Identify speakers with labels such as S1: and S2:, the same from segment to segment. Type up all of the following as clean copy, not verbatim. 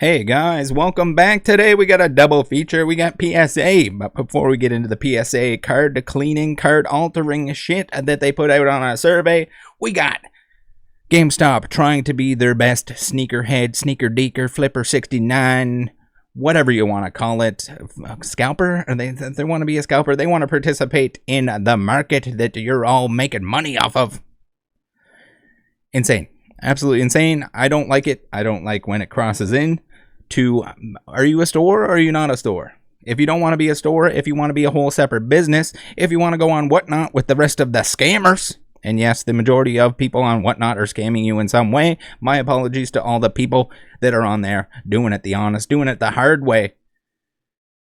S1: Hey guys, welcome back. Today we got a double feature. We got PSA, but before we get into the PSA card cleaning, card altering shit that they put out on a survey, we got GameStop trying to be their best sneakerhead, sneaker deaker, flipper 69, whatever you want to call it, scalper. Or they want to be a scalper. They want to participate in the market that you're all making money off of. Insane. Absolutely insane. I don't like it. I don't like when it crosses in to, are you a store or are you not a store? If you don't want to be a store, if you want to be a whole separate business, if you want to go on Whatnot with the rest of the scammers, and yes, the majority of people on Whatnot are scamming you in some way, my apologies to all the people that are on there doing it the honest, doing it the hard way.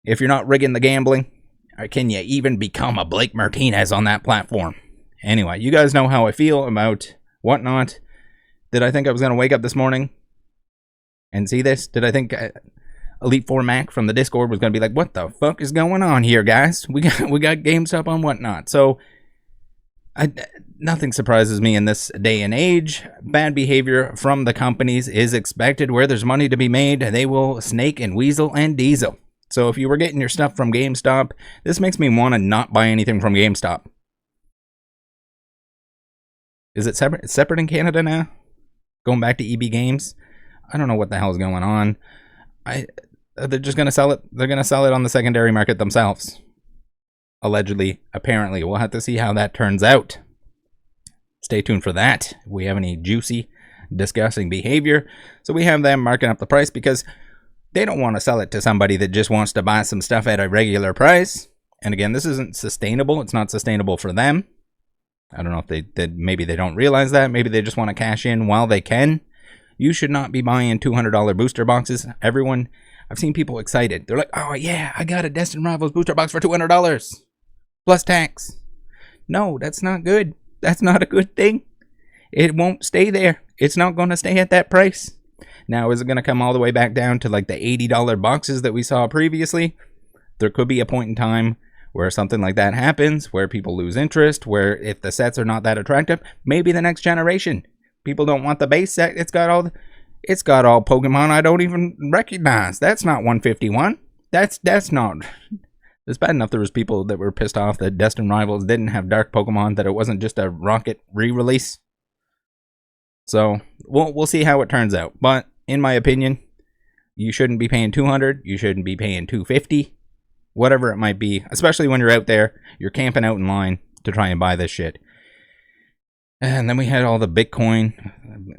S1: If you're not rigging the gambling, or can you even become a Blake Martinez on that platform? Anyway, you guys know how I feel about Whatnot. Did I think I was going to wake up this morning and see this? Did I think Elite 4 Mac from the Discord was going to be like, what the fuck is going on here, guys? We got GameStop on Whatnot. So nothing surprises me in this day and age. Bad behavior from the companies is expected. Where there's money to be made, they will snake and weasel and diesel. So if you were getting your stuff from GameStop, this makes me want to not buy anything from GameStop. Is it separate? It's separate in Canada now? Going back to EB Games? I don't know what the hell is going on. They're just going to sell it. They're going to sell it on the secondary market themselves. Allegedly, apparently. We'll have to see how that turns out. Stay tuned for that. If we have any juicy, disgusting behavior. So we have them marking up the price because they don't want to sell it to somebody that just wants to buy some stuff at a regular price. And again, this isn't sustainable. It's not sustainable for them. I don't know if maybe they don't realize that. Maybe they just want to cash in while they can. You should not be buying $200 booster boxes. Everyone, I've seen people excited. They're like, oh yeah, I got a Destined Rivals booster box for $200 plus tax. No, that's not good. That's not a good thing. It won't stay there. It's not going to stay at that price. Now, is it going to come all the way back down to like the $80 boxes that we saw previously? There could be a point in time where something like that happens, where people lose interest, where if the sets are not that attractive, maybe the next generation. People don't want the base set. It's got all Pokemon I don't even recognize. That's not 151. That's not. It's bad enough there was people that were pissed off that Destined Rivals didn't have Dark Pokemon, that it wasn't just a Rocket re-release. So we'll see how it turns out. But in my opinion, you shouldn't be paying $200. You shouldn't be paying $250. Whatever it might be, especially when you're out there, you're camping out in line to try and buy this shit. And then we had all the Bitcoin,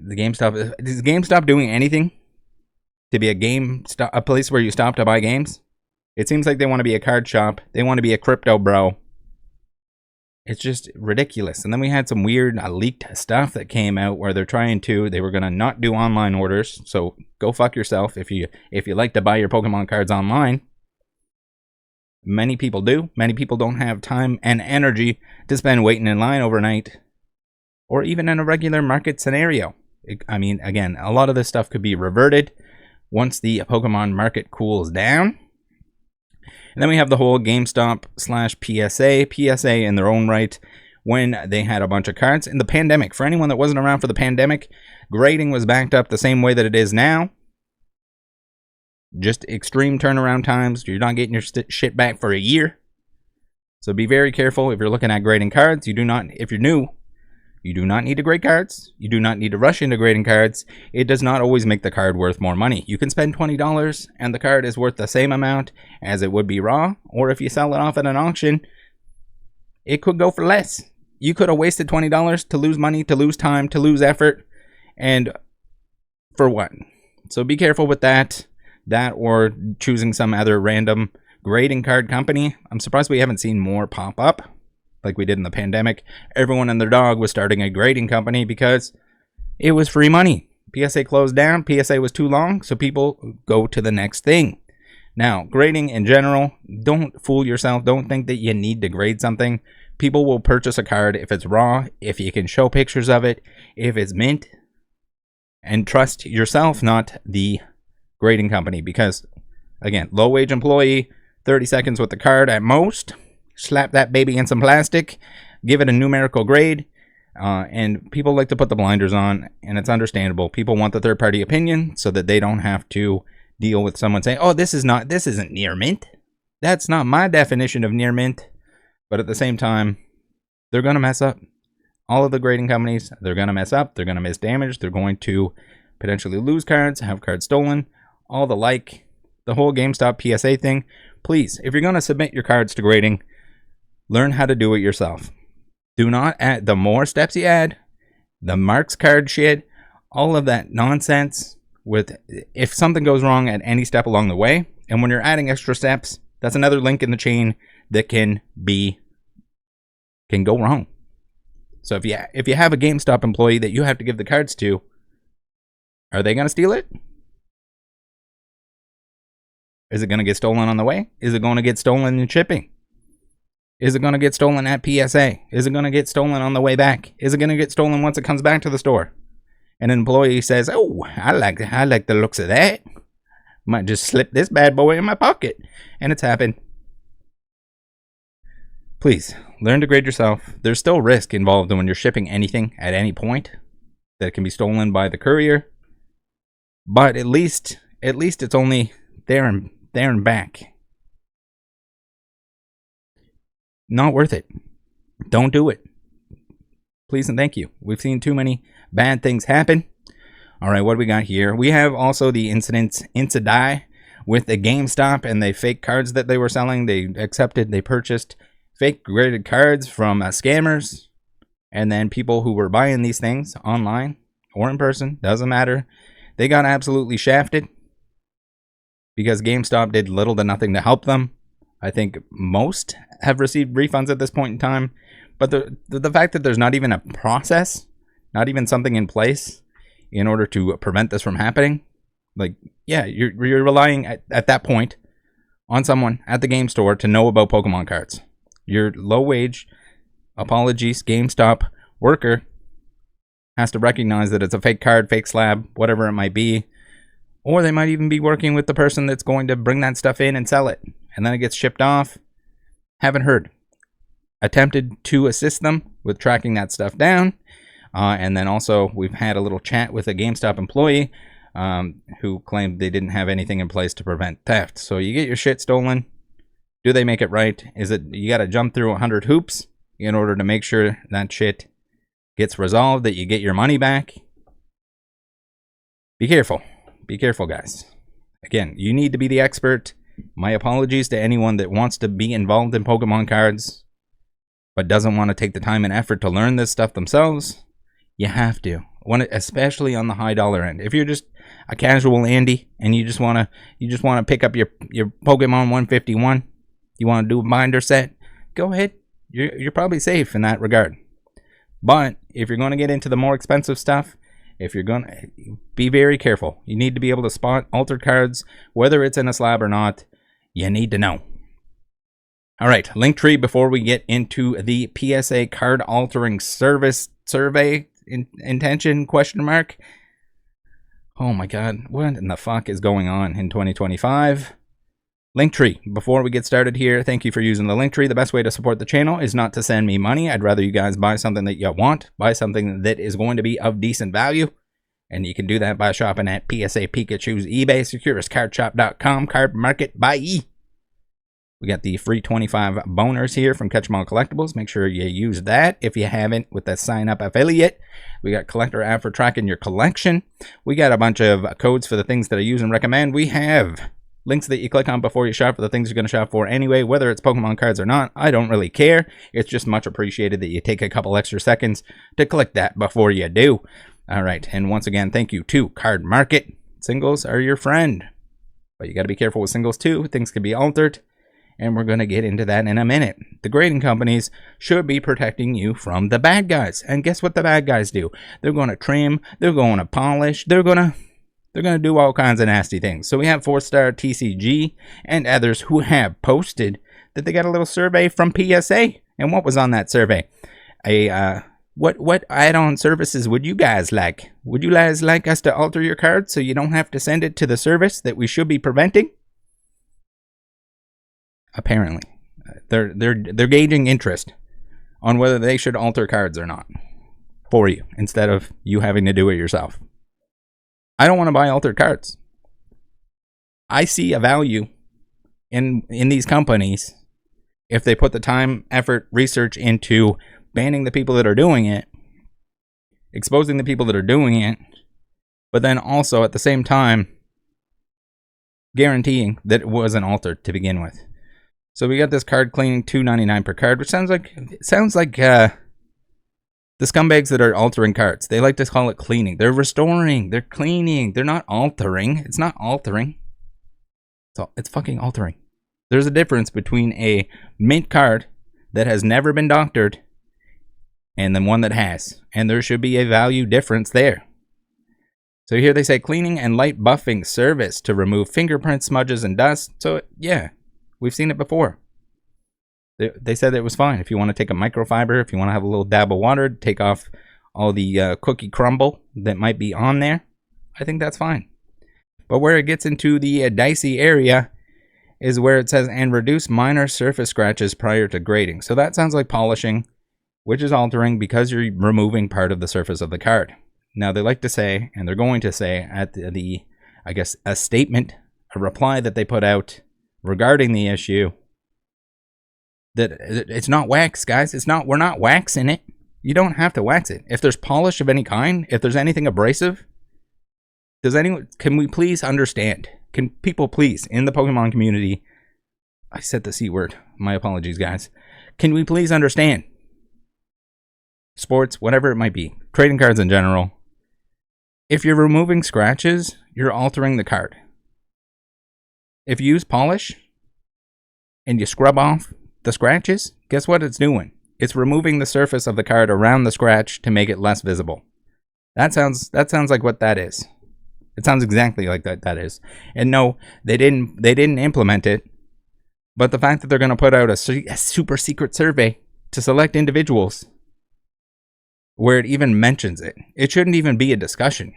S1: the GameStop. Is GameStop doing anything to be a place where you stop to buy games? It seems like they want to be a card shop. They want to be a crypto bro. It's just ridiculous. And then we had some weird leaked stuff that came out where they were going to not do online orders. So go fuck yourself if you like to buy your Pokemon cards online. Many people do. Many people don't have time and energy to spend waiting in line overnight, or even in a regular market scenario. I mean, again, a lot of this stuff could be reverted once the Pokemon market cools down. And then we have the whole GameStop / PSA in their own right, when they had a bunch of cards in the pandemic. For anyone that wasn't around for the pandemic, grading was backed up the same way that it is now. Just extreme turnaround times. You're not getting your shit back for a year. So be very careful if you're looking at grading cards. If you're new, you do not need to grade cards. You do not need to rush into grading cards. It does not always make the card worth more money. You can spend $20 and the card is worth the same amount as it would be raw. Or if you sell it off at an auction, it could go for less. You could have wasted $20 to lose money, to lose time, to lose effort. And for what? So be careful with that. That or choosing some other random grading card company. I'm surprised we haven't seen more pop up like we did in the pandemic. Everyone and their dog was starting a grading company because it was free money. PSA closed down. PSA was too long, so people go to the next thing. Now, grading in general, don't fool yourself. Don't think that you need to grade something. People will purchase a card if it's raw, if you can show pictures of it, if it's mint. And trust yourself, not the grading company, because again, low wage employee, 30 seconds with the card at most, slap that baby in some plastic, give it a numerical grade, and people like to put the blinders on, and it's understandable. People want the third party opinion so that they don't have to deal with someone saying, oh, this isn't near mint. That's not my definition of near mint. But at the same time, they're going to mess up. All of the grading companies, they're going to mess up. They're going to miss damage. They're going to potentially lose cards, have cards stolen, all the like. The whole GameStop PSA thing. Please, if you're going to submit your cards to grading, learn how to do it yourself. Do not add. The more steps you add, the marks card shit, all of that nonsense with if something goes wrong at any step along the way, and when you're adding extra steps, that's another link in the chain that can go wrong. So if you have a GameStop employee that you have to give the cards to, are they going to steal it? Is it going to get stolen on the way? Is it going to get stolen in shipping? Is it going to get stolen at PSA? Is it going to get stolen on the way back? Is it going to get stolen once it comes back to the store? And an employee says, oh, I like the looks of that. Might just slip this bad boy in my pocket. And it's happened. Please, learn to grade yourself. There's still risk involved when you're shipping anything at any point that can be stolen by the courier. But at least it's only there and back. Not worth it. Don't do it. Please and thank you. We've seen too many bad things happen. All right, what do we got here? We have also the incident with the GameStop and the fake cards that they were selling. They purchased fake graded cards from scammers, and then people who were buying these things online or in person, doesn't matter. They got absolutely shafted because GameStop did little to nothing to help them. I think most have received refunds at this point in time, but the fact that there's not even a process, not even something in place in order to prevent this from happening, like, yeah, you're relying at that point on someone at the game store to know about Pokemon cards. Your low wage, apologies, GameStop worker has to recognize that it's a fake card, fake slab, whatever it might be. Or they might even be working with the person that's going to bring that stuff in and sell it. And then it gets shipped off. Haven't heard. Attempted to assist them with tracking that stuff down. And then also we've had a little chat with a GameStop employee who claimed they didn't have anything in place to prevent theft. So you get your shit stolen. Do they make it right? Is it you got to jump through 100 hoops in order to make sure that shit gets resolved, that you get your money back? Be careful. Be careful, guys. Again, you need to be the expert. My apologies to anyone that wants to be involved in Pokemon cards but doesn't want to take the time and effort to learn this stuff themselves. You have to. Especially on the high dollar end. If you're just a casual Andy and you just want to pick up your Pokemon 151, you want to do a binder set, go ahead. You're probably safe in that regard. But if you're going to get into the more expensive stuff, if you're going to be very careful. You need to be able to spot altered cards, whether it's in a slab or not. You need to know. All right, Linktree, before we get into the PSA card altering service survey intention question mark. Oh my god, what in the fuck is going on in 2025? Linktree, before we get started here, thank you for using the Linktree. The best way to support the channel is not to send me money. I'd rather you guys buy something that you want, buy something that is going to be of decent value. And you can do that by shopping at PSA Pikachu's eBay, securouscardshop.com, Card Market by E. We got the free 25 boners here from Catch 'em All Collectibles. Make sure you use that if you haven't with the sign up affiliate. We got Collector app for tracking your collection. We got a bunch of codes for the things that I use and recommend. We have links that you click on before you shop for the things you're going to shop for anyway, whether it's Pokemon cards or not. I don't really care. It's just much appreciated that you take a couple extra seconds to click that before you do. All right, and once again, thank you to Card Market. Singles are your friend, but you got to be careful with singles too. Things can be altered, and we're going to get into that in a minute. The grading companies should be protecting you from the bad guys, and guess what the bad guys do? They're going to trim, they're going to polish, they're going to do all kinds of nasty things. So we have 4-star TCG and others who have posted that they got a little survey from PSA. And what was on that survey? What add-on services would you guys like? Would you guys like us to alter your card so you don't have to send it to the service that we should be preventing? Apparently, they're gauging interest on whether they should alter cards or not for you instead of you having to do it yourself. I don't want to buy altered cards. I see a value in these companies if they put the time, effort, research into banning the people that are doing it, exposing the people that are doing it, but then also at the same time guaranteeing that it wasn't altered to begin with. So we got this card cleaning, $2.99 per card, which sounds like the scumbags that are altering cards. They like to call it cleaning. They're restoring. They're cleaning. They're not altering. It's not altering. It's fucking altering. There's a difference between a mint card that has never been doctored and then one that has. And there should be a value difference there. So here they say cleaning and light buffing service to remove fingerprint smudges and dust. So yeah, we've seen it before. They said it was fine. If you want to take a microfiber, if you want to have a little dab of water, take off all the cookie crumble that might be on there, I think that's fine. But where it gets into the dicey area is where it says, and reduce minor surface scratches prior to grading. So that sounds like polishing, which is altering because you're removing part of the surface of the card. Now they like to say, and they're going to say at the I guess, a statement, a reply that they put out regarding the issue, that it's not wax, guys. It's not. We're not waxing it. You don't have to wax it. If there's polish of any kind, if there's anything abrasive, can we please understand? Can people please, in the Pokemon community, I said the C word. My apologies, guys. Can we please understand? Sports, whatever it might be, trading cards in general. If you're removing scratches, you're altering the card. If you use polish and you scrub off the scratches, guess what it's doing? It's removing the surface of the card around the scratch to make it less visible. That sounds like what that is. It sounds exactly like that is. And no, they didn't implement it. But the fact that they're going to put out a super secret survey to select individuals where it even mentions it, it shouldn't even be a discussion.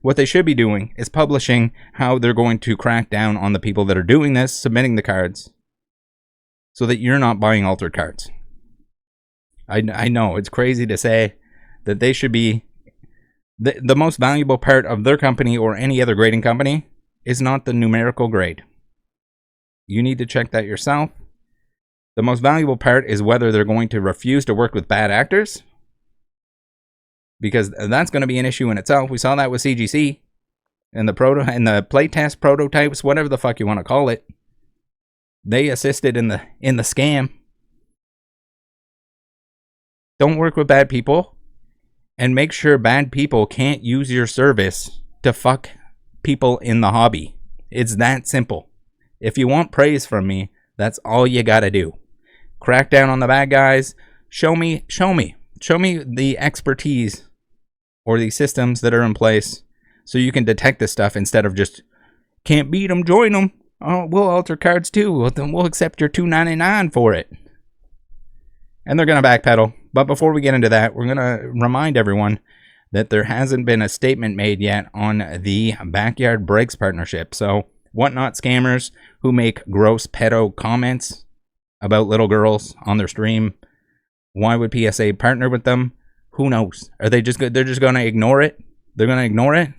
S1: What they should be doing is publishing how they're going to crack down on the people that are doing this, submitting the cards, so that you're not buying altered cards. I know it's crazy to say that they should be the most valuable part of their company or any other grading company is not the numerical grade. You need to check that yourself. The most valuable part is whether they're going to refuse to work with bad actors, because that's going to be an issue in itself. We saw that with CGC and the playtest prototypes, whatever the fuck you want to call it. They assisted in the scam. Don't work with bad people, and make sure bad people can't use your service to fuck people in the hobby. It's that simple. If you want praise from me, that's all you gotta do. Crack down on the bad guys. Show me the expertise or the systems that are in place so you can detect this stuff instead of just, can't beat them, join them. Oh, we'll alter cards too. We'll accept your $2.99 for it. And they're going to backpedal. But before we get into that, we're going to remind everyone that there hasn't been a statement made yet on the Backyard Breaks partnership. So, whatnot scammers who make gross pedo comments about little girls on their stream, why would PSA partner with them? Who knows? Are they just they're just going to ignore it? They're going to ignore it?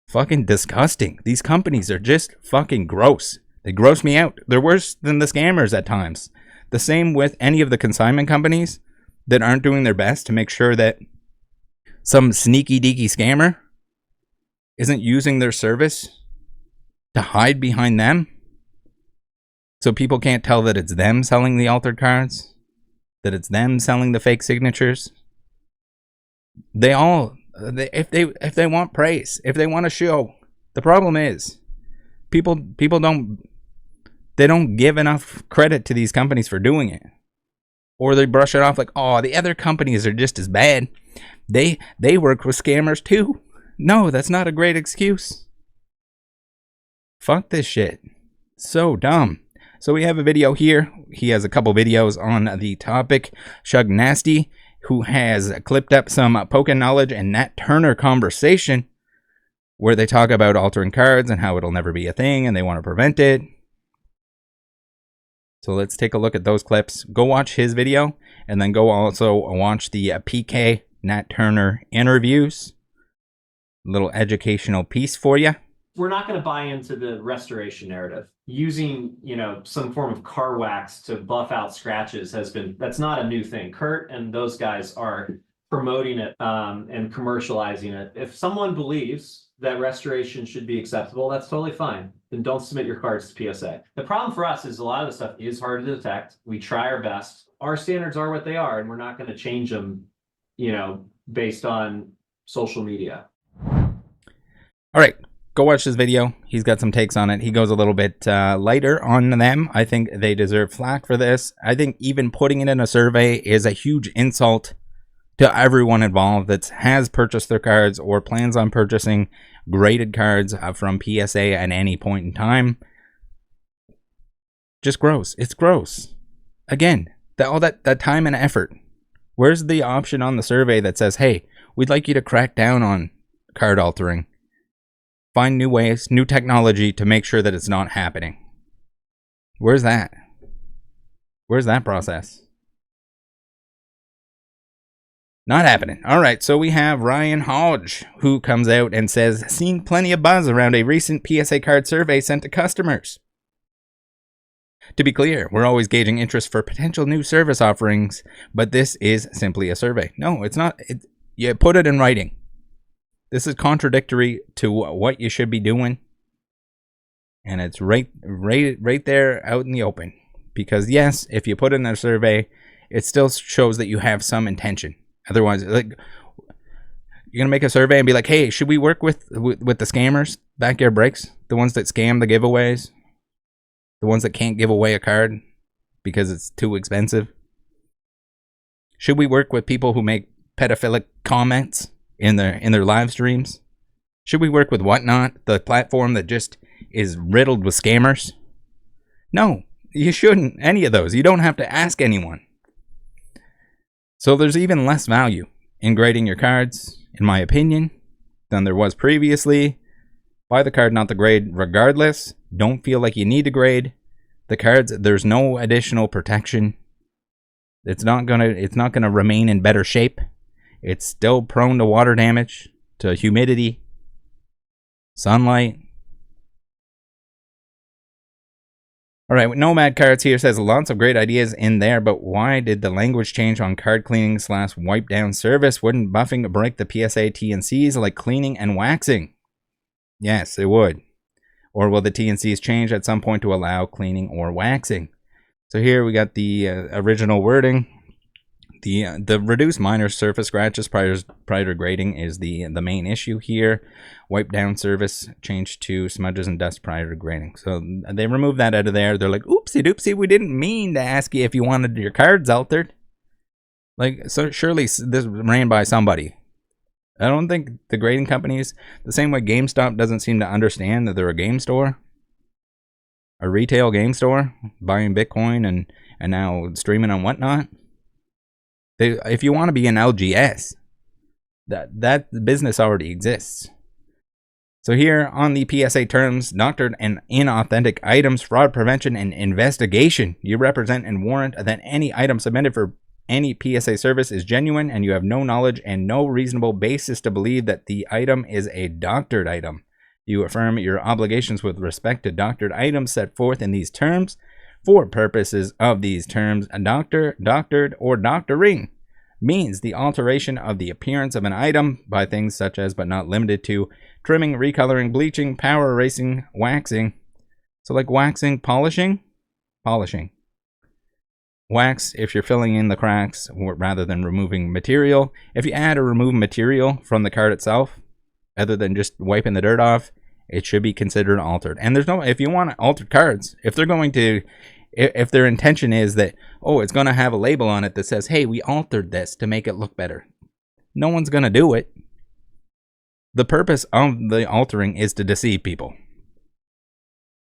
S1: Fucking disgusting. These companies are just fucking gross. They gross me out. They're worse than the scammers at times. The same with any of the consignment companies that aren't doing their best to make sure that some sneaky deaky scammer isn't using their service to hide behind them, so people can't tell that it's them selling the altered cards, that it's them selling the fake signatures. If they want praise, if they want to show, the problem is people don't give enough credit to these companies for doing it, or they brush it off like, oh, the other companies are just as bad. They work with scammers too. No, that's not a great excuse. Fuck this shit. So dumb. So we have a video here. He has a couple videos on the topic. Shug Nasty, who has clipped up some Poke Knowledge and Nat Turner conversation where they talk about altering cards and how it'll never be a thing and they want to prevent it. So let's take a look at those clips. Go watch his video and then go also watch the PK Nat Turner interviews. A little educational piece for you.
S2: we're not going to buy into the restoration narrative. Using, you know, some form of car wax to buff out scratches that's not a new thing. Kurt and those guys are promoting it and commercializing it. If someone believes that restoration should be acceptable, that's totally fine. Then don't submit your cards to PSA. The problem for us is a lot of the stuff is hard to detect. We try our best. Our standards are what they are, and we're not going to change them, you know, based on social media.
S1: All right, go watch this video. He's got some takes on it. He goes a little bit lighter on them. I think they deserve flack for this. I think even putting it in a survey is a huge insult to everyone involved that has purchased their cards or plans on purchasing graded cards from PSA at any point in time. Just gross. It's gross. Again, all that time and effort. Where's the option on the survey that says, hey, we'd like you to crack down on card altering? Find new ways, new technology to make sure that it's not happening. Where's that? Where's that process? Not happening. All right, so we have Ryan Hodge, who comes out and says, seeing plenty of buzz around a recent PSA card survey sent to customers. To be clear, we're always gauging interest for potential new service offerings, but this is simply a survey. No, it's not. You put it in writing. This is contradictory to what you should be doing. And it's right there out in the open. Because yes, if you put it in a survey, it still shows that you have some intention. Otherwise, like, you're going to make a survey and be like, hey, should we work with the scammers, backyard breaks, the ones that scam the giveaways, the ones that can't give away a card because it's too expensive? Should we work with people who make pedophilic comments in their live streams? Should we work with Whatnot, the platform that just is riddled with scammers? No, you shouldn't. Any of those. You don't have to ask anyone. So there's even less value in grading your cards, in my opinion, than there was previously. Buy the card, not the grade, regardless. Don't feel like you need to grade the cards. There's no additional protection. It's not gonna remain in better shape. It's still prone to water damage, to humidity, sunlight. All right, Nomad Cards here says lots of great ideas in there, but why did the language change on card cleaning / wipe down service? Wouldn't buffing break the PSA T&Cs like cleaning and waxing? Yes, it would. Or will the T&Cs change at some point to allow cleaning or waxing? So here we got the original wording. The reduced minor surface scratches prior to grading is the main issue here. Wipe down service changed to smudges and dust prior to grading. So they removed that out of there. They're like, oopsie doopsie, we didn't mean to ask you if you wanted your cards altered. Like, so surely this ran by somebody. I don't think the grading companies, the same way GameStop doesn't seem to understand that they're a game store, a retail game store, buying Bitcoin and now streaming on Whatnot. If you want to be an LGS, that business already exists. So here on the PSA terms, doctored and inauthentic items, fraud prevention and investigation. You represent and warrant that any item submitted for any PSA service is genuine and you have no knowledge and no reasonable basis to believe that the item is a doctored item. You affirm your obligations with respect to doctored items set forth in these terms. For purposes of these terms, a doctor, doctored, or doctoring means the alteration of the appearance of an item by things such as, but not limited to, trimming, recoloring, bleaching, power erasing, waxing. So like waxing, polishing. Wax if you're filling in the cracks rather than removing material. If you add or remove material from the card itself, other than just wiping the dirt off, it should be considered altered. And there's no, if you want altered cards, if they're going to, if their intention is that, oh, it's going to have a label on it that says, hey, we altered this to make it look better, no one's going to do it. The purpose of the altering is to deceive people.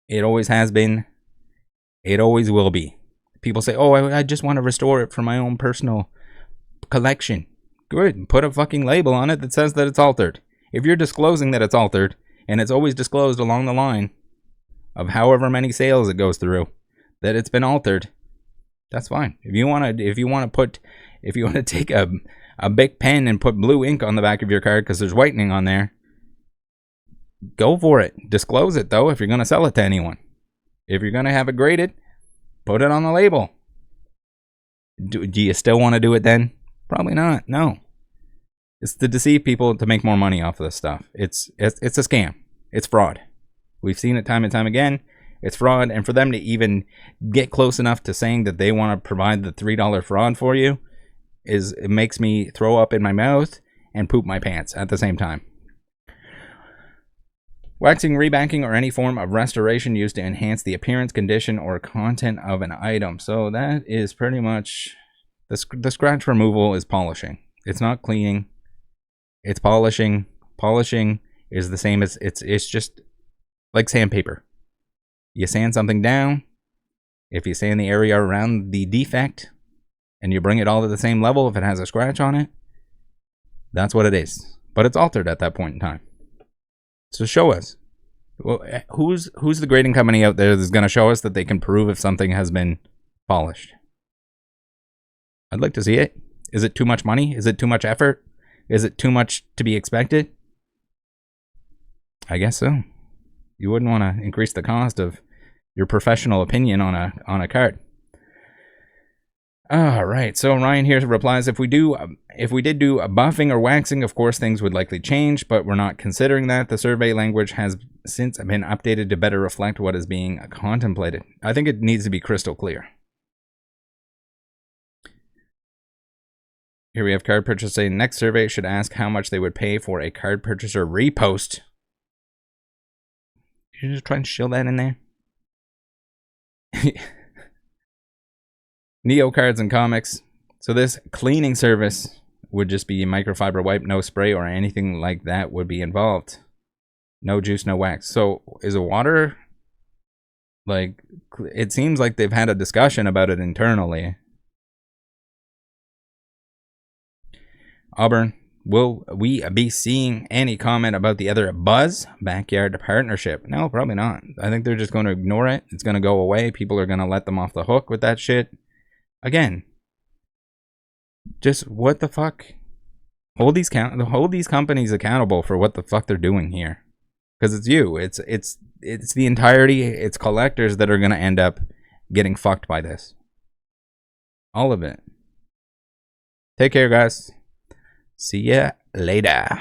S1: It always has been. It always will be. People say, oh, I just want to restore it for my own personal collection. Good. Put a fucking label on it that says that it's altered. If you're disclosing that it's altered, and it's always disclosed along the line of however many sales it goes through that it's been altered, that's fine. If you want to take a big pen and put blue ink on the back of your card because there's whitening on there, go for it. Disclose it, though, if you're going to sell it to anyone. If you're going to have it graded, put it on the label. Do you still want to do it then? Probably not. No. It's to deceive people to make more money off of this stuff. It's a scam. It's fraud. We've seen it time and time again. It's fraud. And for them to even get close enough to saying that they want to provide the $3 fraud for you, it makes me throw up in my mouth and poop my pants at the same time. Waxing, rebacking, or any form of restoration used to enhance the appearance, condition, or content of an item. So that is pretty much the scratch removal is polishing. It's not cleaning. It's polishing. Polishing is the same as it's just like sandpaper. You sand something down. If you sand the area around the defect and you bring it all to the same level, if it has a scratch on it, that's what it is. But it's altered at that point in time. So show us. Well, who's the grading company out there that's going to show us that they can prove if something has been polished? I'd like to see it. Is it too much money? Is it too much effort? Is it too much to be expected? I guess so. You wouldn't want to increase the cost of your professional opinion on a card. All right, so Ryan here replies, if we did do a buffing or waxing, of course things would likely change, but we're not considering that. The survey language has since been updated to better reflect what is being contemplated. I think it needs to be crystal clear. Here we have card purchase saying next survey should ask how much they would pay for a card purchaser repost. You just try and shill that in there. Neo Cards and Comics. So this cleaning service would just be microfiber wipe, no spray or anything like that would be involved. No juice, no wax. So is it water? Like, it seems like they've had a discussion about it internally. Auburn, will we be seeing any comment about the other Buzz backyard partnership? No, probably not. I think they're just going to ignore it. It's going to go away. People are going to let them off the hook with that shit. Again, just what the fuck? Hold these companies accountable for what the fuck they're doing here, because it's you. It's the entirety. It's collectors that are gonna end up getting fucked by this. All of it. Take care, guys. See ya later.